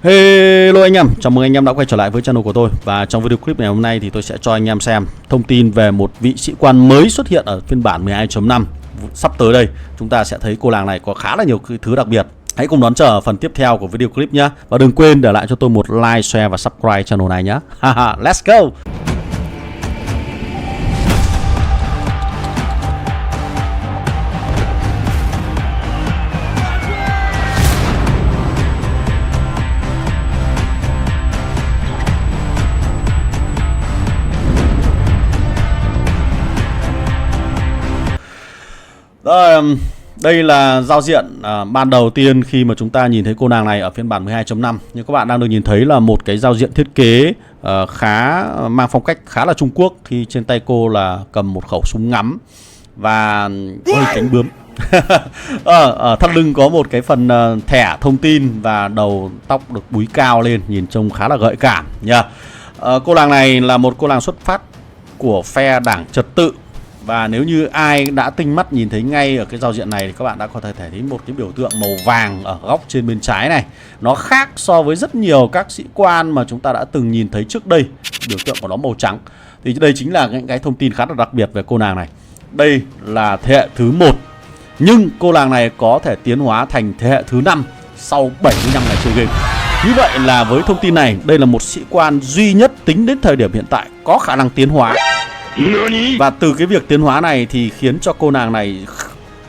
Hello anh em, chào mừng anh em đã quay trở lại với channel của tôi. Và trong video clip ngày hôm nay thì tôi sẽ cho anh em xem thông tin về một vị sĩ quan mới xuất hiện ở phiên bản 12.5. Sắp tới đây chúng ta sẽ thấy cô nàng này có khá là nhiều thứ đặc biệt. Hãy cùng đón chờ phần tiếp theo của video clip nhé. Và đừng quên để lại cho tôi một like, share và subscribe channel này nhé. Let's go. Rồi, đây là giao diện ban đầu tiên khi mà chúng ta nhìn thấy cô nàng này ở phiên bản 12.5. Như các bạn đang được nhìn thấy là một cái giao diện thiết kế mang phong cách khá là Trung Quốc. Khi trên tay cô là cầm một khẩu súng ngắm và hơi cánh bướm. Ở thắt lưng có một cái phần thẻ thông tin và đầu tóc được búi cao lên, nhìn trông khá là gợi cảm nha. Cô nàng này là một cô nàng xuất phát của phe đảng trật tự. Và nếu như ai đã tinh mắt nhìn thấy ngay ở cái giao diện này thì các bạn đã có thể thấy một cái biểu tượng màu vàng ở góc trên bên trái này. Nó khác so với rất nhiều các sĩ quan mà chúng ta đã từng nhìn thấy trước đây. Biểu tượng của nó màu trắng. Thì đây chính là những cái thông tin khá là đặc biệt về cô nàng này. Đây là thế hệ thứ 1. Nhưng cô nàng này có thể tiến hóa thành thế hệ thứ 5 sau 75 ngày chơi game. Như vậy là với thông tin này, đây là một sĩ quan duy nhất tính đến thời điểm hiện tại có khả năng tiến hóa. Và từ cái việc tiến hóa này thì khiến cho cô nàng này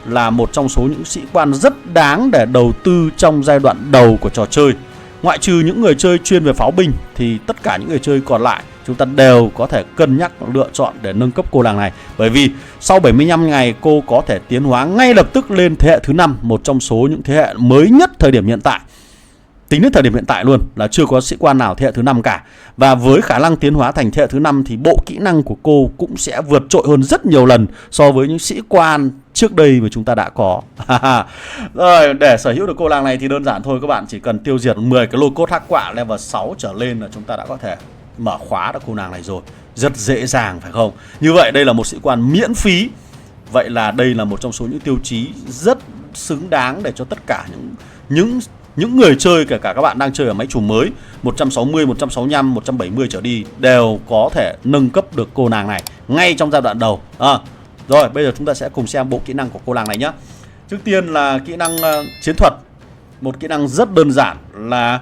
là một trong số những sĩ quan rất đáng để đầu tư trong giai đoạn đầu của trò chơi. Ngoại trừ những người chơi chuyên về pháo binh thì tất cả những người chơi còn lại chúng ta đều có thể cân nhắc lựa chọn để nâng cấp cô nàng này. Bởi vì sau 75 ngày cô có thể tiến hóa ngay lập tức lên thế hệ thứ 5, một trong số những thế hệ mới nhất thời điểm hiện tại. Tính đến thời điểm hiện tại luôn là chưa có sĩ quan nào thế hệ thứ 5 cả. Và với khả năng tiến hóa thành thế hệ thứ 5 thì bộ kỹ năng của cô cũng sẽ vượt trội hơn rất nhiều lần so với những sĩ quan trước đây mà chúng ta đã có. Rồi, để sở hữu được cô nàng này thì đơn giản thôi, các bạn chỉ cần tiêu diệt 10 cái lô cốt hắc quạ level 6 trở lên là chúng ta đã có thể mở khóa được cô nàng này rồi. Rất dễ dàng phải không? Như vậy đây là một sĩ quan miễn phí. Vậy là đây là một trong số những tiêu chí rất xứng đáng để cho tất cả những người chơi, kể cả các bạn đang chơi ở máy chủ mới 160, 165, 170 trở đi đều có thể nâng cấp được cô nàng này ngay trong giai đoạn đầu. Rồi bây giờ chúng ta sẽ cùng xem bộ kỹ năng của cô nàng này nhé. Trước tiên là kỹ năng chiến thuật. Một kỹ năng rất đơn giản là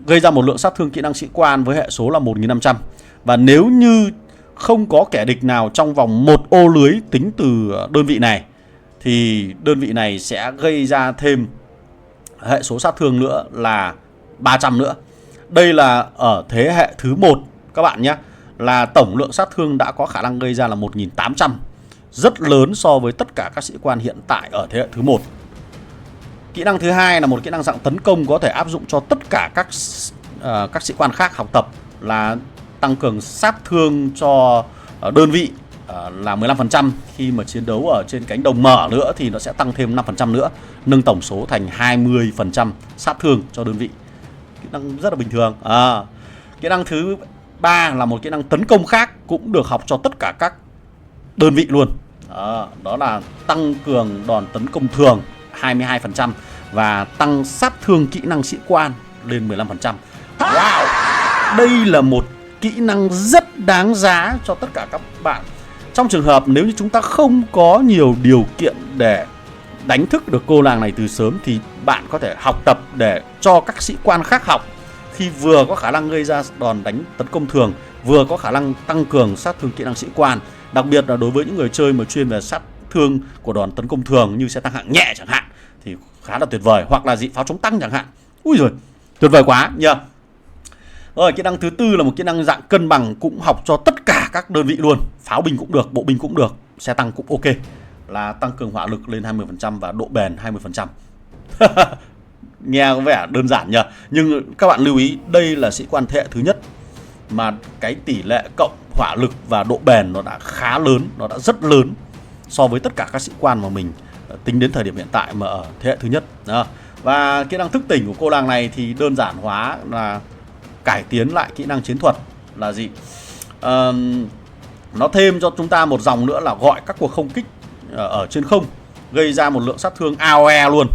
gây ra một lượng sát thương kỹ năng sĩ quan với hệ số là 1500. Và nếu như không có kẻ địch nào trong vòng một ô lưới tính từ đơn vị này thì đơn vị này sẽ gây ra thêm hệ số sát thương nữa là 300 nữa. Đây là ở thế hệ thứ 1 các bạn nhé. Là tổng lượng sát thương đã có khả năng gây ra là 1800. Rất lớn so với tất cả các sĩ quan hiện tại ở thế hệ thứ 1. Kỹ năng thứ hai là một kỹ năng dạng tấn công có thể áp dụng cho tất cả các sĩ quan khác học tập, là tăng cường sát thương cho đơn vị là 15%. Khi mà chiến đấu ở trên cánh đồng mở nữa thì nó sẽ tăng thêm 5% nữa, nâng tổng số thành 20% sát thương cho đơn vị. Kỹ năng rất là bình thường. Kỹ năng thứ 3 là một kỹ năng tấn công khác cũng được học cho tất cả các đơn vị luôn. Đó là tăng cường đòn tấn công thường 22% và tăng sát thương kỹ năng sĩ quan lên 15%. Wow! Đây là một kỹ năng rất đáng giá cho tất cả các bạn. Trong trường hợp nếu như chúng ta không có nhiều điều kiện để đánh thức được cô nàng này từ sớm thì bạn có thể học tập để cho các sĩ quan khác học. Khi vừa có khả năng gây ra đòn đánh tấn công thường, vừa có khả năng tăng cường sát thương kỹ năng sĩ quan. Đặc biệt là đối với những người chơi mà chuyên về sát thương của đòn tấn công thường như xe tăng hạng nhẹ chẳng hạn thì khá là tuyệt vời. Hoặc là pháo chống tăng chẳng hạn. Ui giời, tuyệt vời quá nhờ. Rồi, kỹ năng thứ tư là một kỹ năng dạng cân bằng, cũng học cho tất cả các đơn vị luôn. Pháo binh cũng được, bộ binh cũng được, xe tăng cũng ok. Là tăng cường hỏa lực lên 20% và độ bền 20%. Nghe có vẻ đơn giản nhỉ. Nhưng các bạn lưu ý, đây là sĩ quan thế hệ thứ nhất mà cái tỷ lệ cộng hỏa lực và độ bền nó đã khá lớn, nó đã rất lớn so với tất cả các sĩ quan mà mình tính đến thời điểm hiện tại mà ở thế hệ thứ nhất. Và kỹ năng thức tỉnh của cô nàng này thì đơn giản hóa là cải tiến lại kỹ năng chiến thuật là gì? Nó thêm cho chúng ta một dòng nữa là gọi các cuộc không kích ở trên không, gây ra một lượng sát thương AOE luôn.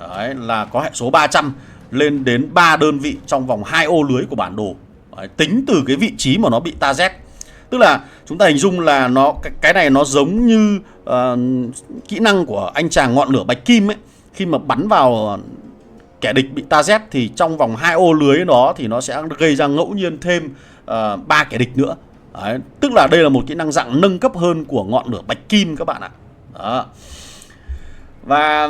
Đấy, là có hệ số 300 lên đến 3 đơn vị trong vòng 2 ô lưới của bản đồ. Đấy, tính từ cái vị trí mà nó bị ta Z. Tức là chúng ta hình dung là cái này nó giống như kỹ năng của anh chàng ngọn lửa bạch kim ấy. Khi mà bắn vào kẻ địch bị ta Z thì trong vòng 2 ô lưới đó thì nó sẽ gây ra ngẫu nhiên thêm 3 kẻ địch nữa. Đấy, tức là đây là một kỹ năng dạng nâng cấp hơn của ngọn lửa bạch kim các bạn ạ. Đó. Và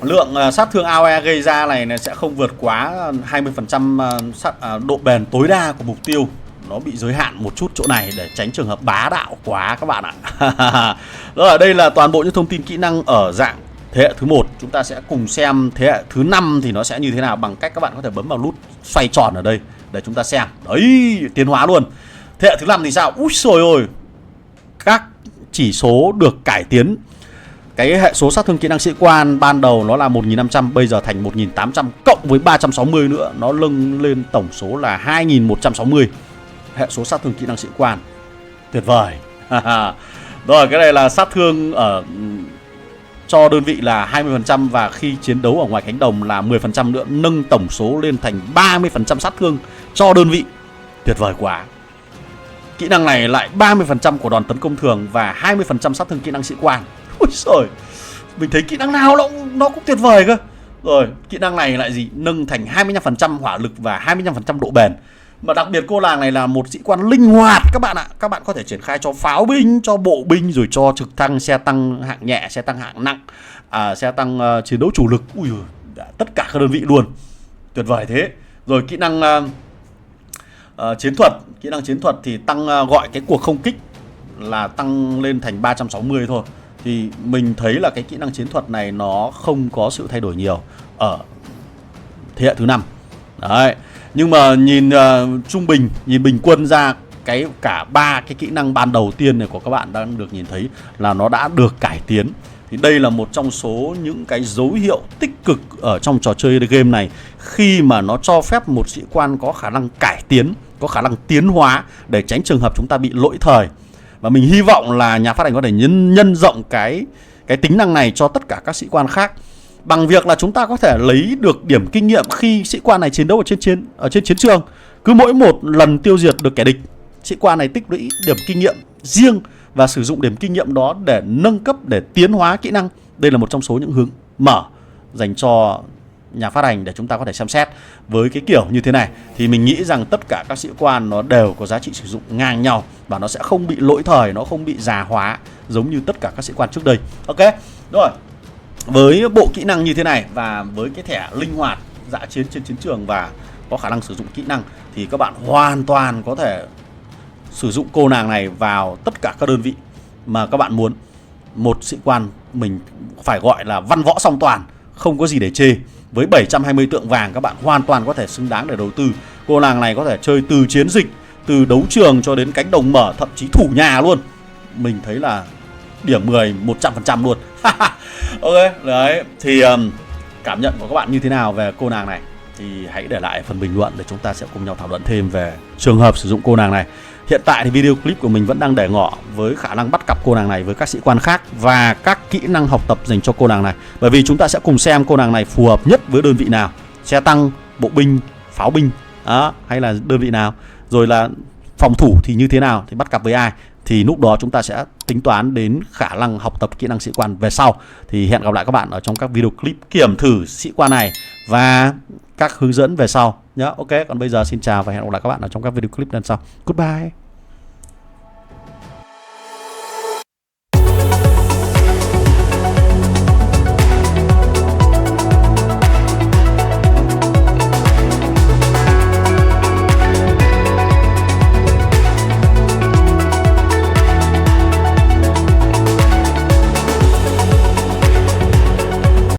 lượng sát thương AOE gây ra này sẽ không vượt quá 20% độ bền tối đa của mục tiêu. Nó bị giới hạn một chút chỗ này để tránh trường hợp bá đạo quá các bạn ạ. Rồi, đây là toàn bộ những thông tin kỹ năng ở dạng thế hệ thứ 1. Chúng ta sẽ cùng xem thế hệ thứ 5 thì nó sẽ như thế nào, bằng cách các bạn có thể bấm vào nút xoay tròn ở đây để chúng ta xem. Đấy, tiến hóa luôn. Thế hệ thứ 5 thì sao? Úi xồi ôi, các chỉ số được cải tiến. Cái hệ số sát thương kỹ năng sĩ quan ban đầu nó là 1500, bây giờ thành 1800 cộng với 360 nữa, nó nâng lên tổng số là 2160 hệ số sát thương kỹ năng sĩ quan. Tuyệt vời. Rồi, cái này là sát thương ở cho đơn vị là 20% và khi chiến đấu ở ngoài cánh đồng là 10% nữa, nâng tổng số lên thành 30% sát thương cho đơn vị. Tuyệt vời quá. Kỹ năng này lại 30% của đòn tấn công thường và 20% sát thương kỹ năng sĩ quan. Ôi trời, mình thấy kỹ năng nào nó cũng tuyệt vời cơ. Rồi, kỹ năng này lại gì? Nâng thành 25% hỏa lực và 25% độ bền. Mà đặc biệt cô nàng này là một sĩ quan linh hoạt các bạn ạ. Các bạn có thể triển khai cho pháo binh, cho bộ binh, rồi cho trực thăng, xe tăng hạng nhẹ, xe tăng hạng nặng, xe tăng chiến đấu chủ lực. Ui, tất cả các đơn vị luôn. Tuyệt vời thế. Rồi kỹ năng chiến thuật. Kỹ năng chiến thuật thì tăng gọi cái cuộc không kích là tăng lên thành 360 thôi. Thì mình thấy là cái kỹ năng chiến thuật này nó không có sự thay đổi nhiều ở thế hệ thứ 5. Đấy. Nhưng mà nhìn trung bình, nhìn bình quân ra cả 3 cái kỹ năng ban đầu tiên này của các bạn đang được nhìn thấy là nó đã được cải tiến. Thì đây là một trong số những cái dấu hiệu tích cực ở trong trò chơi game này, khi mà nó cho phép một sĩ quan có khả năng cải tiến, có khả năng tiến hóa để tránh trường hợp chúng ta bị lỗi thời. Và mình hy vọng là nhà phát hành có thể nhân rộng cái tính năng này cho tất cả các sĩ quan khác, bằng việc là chúng ta có thể lấy được điểm kinh nghiệm khi sĩ quan này chiến đấu ở trên chiến trường. Cứ mỗi một lần tiêu diệt được kẻ địch, sĩ quan này tích lũy điểm kinh nghiệm riêng và sử dụng điểm kinh nghiệm đó để nâng cấp, để tiến hóa kỹ năng. Đây là một trong số những hướng mở dành cho nhà phát hành để chúng ta có thể xem xét. Với cái kiểu như thế này thì mình nghĩ rằng tất cả các sĩ quan nó đều có giá trị sử dụng ngang nhau và nó sẽ không bị lỗi thời, nó không bị già hóa giống như tất cả các sĩ quan trước đây. Ok, rồi. Với bộ kỹ năng như thế này và với cái thẻ linh hoạt dã chiến trên chiến trường và có khả năng sử dụng kỹ năng thì các bạn hoàn toàn có thể sử dụng cô nàng này vào tất cả các đơn vị mà các bạn muốn. Một sĩ quan mình phải gọi là văn võ song toàn, không có gì để chê. Với 720 tượng vàng các bạn hoàn toàn có thể xứng đáng để đầu tư. Cô nàng này có thể chơi từ chiến dịch, từ đấu trường cho đến cánh đồng mở, thậm chí thủ nhà luôn. Mình thấy là điểm 10 100% luôn. Ok, đấy. Thì cảm nhận của các bạn như thế nào về cô nàng này thì hãy để lại phần bình luận để chúng ta sẽ cùng nhau thảo luận thêm về trường hợp sử dụng cô nàng này. Hiện tại thì video clip của mình vẫn đang để ngỏ với khả năng bắt cặp cô nàng này với các sĩ quan khác và các kỹ năng học tập dành cho cô nàng này. Bởi vì chúng ta sẽ cùng xem cô nàng này phù hợp nhất với đơn vị nào, xe tăng, bộ binh, pháo binh hay là đơn vị nào, rồi là phòng thủ thì như thế nào, thì bắt cặp với ai. Thì lúc đó chúng ta sẽ tính toán đến khả năng học tập kỹ năng sĩ quan về sau. Thì hẹn gặp lại các bạn ở trong các video clip kiểm thử sĩ quan này và các hướng dẫn về sau nhé. Ok, còn bây giờ xin chào và hẹn gặp lại các bạn ở trong các video clip lần sau. Goodbye.